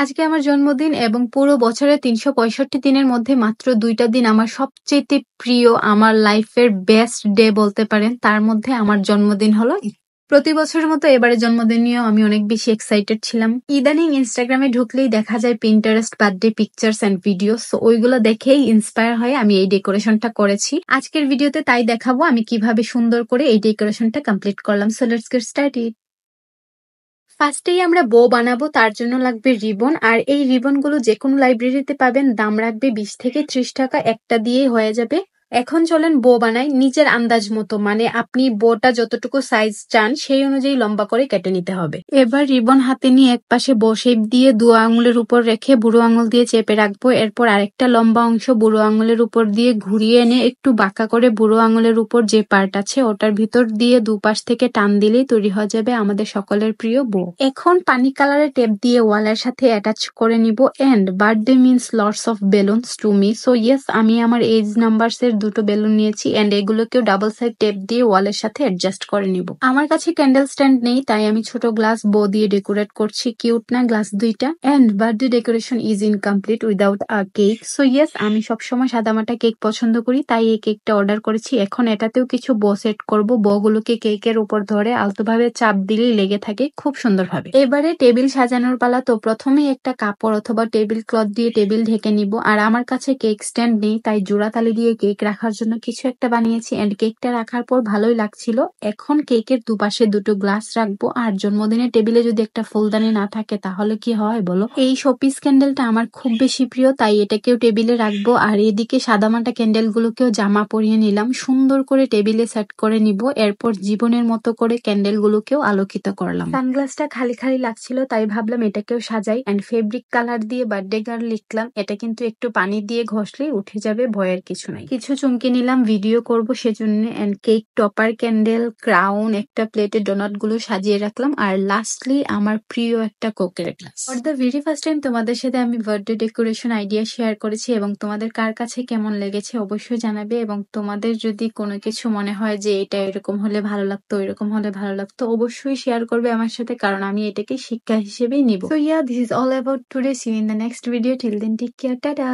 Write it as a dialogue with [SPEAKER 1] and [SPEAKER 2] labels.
[SPEAKER 1] আজকে আমার জন্মদিন এবং পুরো বছরের ৩৬৫ দিনের মধ্যে মাত্র ২ টা দিন আমার সবচাইতে প্রিয়, আমার লাইফের বেস্ট ডে বলতে পারেন। তার মধ্যে আমার জন্মদিন হলো প্রতি বছরের মতো এবারে জন্মদিন নিয়েও আমি অনেক বেশি এক্সাইটেড ছিলাম। ইদানিং ইনস্টাগ্রামে ঢুকলেই দেখা যায় Pinterest birthday pictures and videos, so ওইগুলো দেখেই ইন্সপায়ার হয়ে আমি এই ডেকোরেশনটা করেছি। আজকের ভিডিওতে তাই দেখাবো আমি কিভাবে সুন্দর করে এই ডেকোরেশনটা কমপ্লিট করলাম। So let's get started. ফার্স্টেই আমরা বো বানাবো, তার জন্য লাগবে রিবন। আর এই রিবনগুলো যে কোনো লাইব্রেরিতে পাবেন, দাম রাখবে 20 থেকে 30 টাকা, একটা দিয়েই হয়ে যাবে। এখন চলেন বো বানাই নিজের আন্দাজ মতো, মানে আপনি বোটা যতটুকু সাইজ চান সেই অনুযায়ী লম্বা করে কেটে নিতে হবে। এবার রিবন হাতে নিয়ে এক পাশে বো শেপ দিয়ে 2 আঙুলের উপর রেখে বুড়ো আঙুল দিয়ে চেপে রাখবো। এরপর আরেকটা লম্বা অংশ বুড়ো আঙুলের উপর দিয়ে ঘুরিয়ে এনে একটু বাঁকা করে বুড়ো আঙুলের উপর যে পার্ট আছে ওটার ভিতর দিয়ে দুপাশ থেকে টান দিলেই তৈরি হয়ে যাবে আমাদের সকলের প্রিয় বো। এখন পানি কালারের টেপ দিয়ে ওয়ালের সাথে অ্যাটাচ করে নিব। And birthday means lots of balloons to me, so yes আমি আমার এজ নাম্বারস এর 2টো বেলুন নিয়েছি এন্ড এগুলোকেও ডাবল সাইড টেপ দিয়ে ওয়ালের সাথে অ্যাডজাস্ট করে নিব। আমার কাছে ক্যান্ডেল স্ট্যান্ড নেই, তাই আমি ছোট গ্লাস বো দিয়ে ডেকোরেট করছি। কিউট না গ্লাস দুইটা? And birthday decoration is incomplete without a cake, so yes আমি সবসময় সাদামাটা কেক পছন্দ করি, তাই এই কেকটা অর্ডার করেছি। এখন এটাতেও কিছু বো সেট করবো। বো গুলোকে কেকের উপর ধরে আলতোভাবে চাপ দিলেই লেগে থাকে খুব সুন্দরভাবে। এবারে টেবিল সাজানোর পালা। তো প্রথমেই একটা কাপড় অথবা টেবিল ক্লথ দিয়ে টেবিল ঢেকে নিব। আর আমার কাছে কেক স্ট্যান্ড নেই, তাই জোড়া তালি দিয়ে কেক রাখার জন্য কিছু একটা বানিয়েছি এন্ড কেকটা রাখার পর ভালোই লাগছিল। এখন কেকের দুপাশে 2টো গ্লাস রাখবো। আর জন্মদিনের টেবিলে যদি একটা ফুলদানি না থাকে তাহলে কি হয় বলো? এই শোপিস ক্যান্ডেলটা আমার খুব বেশি প্রিয়, তাই এটাকেও টেবিলে রাখবো। আর এদিকে সাদামাটা ক্যান্ডেল গুলোকেও জামা পরিয়ে নিলাম, সুন্দর করে টেবিলে সেট করে নিব। এরপর জীবনের মতো করে ক্যান্ডেল গুলোকেও আলোকিত করলাম। সানগ্লাসটা খালি খালি লাগছিল, তাই ভাবলাম এটাকেও সাজাই এন্ড ফেব্রিক কালার দিয়ে বার্থডে গার্ল লিখলাম। এটা কিন্তু একটু পানি দিয়ে ঘষলেই উঠে যাবে, ভয়ের কিছু নাই। কিছু চুমকি নিলাম, ভিডিও করব সেজন্য। And cake topper, candle, crown, একটা প্লেটে ডোনাট গুলো সাজিয়ে রাখলাম। আর লাস্টলি আমার প্রিয় একটা কোকের glass. For the very first time তোমাদের সাথে আমি বার্থডে ডেকোরেশন আইডিয়া শেয়ার করেছি এবং তোমাদের কার কাছে কেমন লেগেছে অবশ্যই জানাবে। এবং তোমাদের যদি কোনো কিছু মনে হয় যে এটা এরকম হলে ভালো লাগতো, এরকম হলে ভালো লাগতো, অবশ্যই শেয়ার করবে আমার সাথে, কারণ আমি এটাকে শিক্ষা হিসেবেই নিব। So yeah, this is all about today. See you in the next video. Till then take care, tata.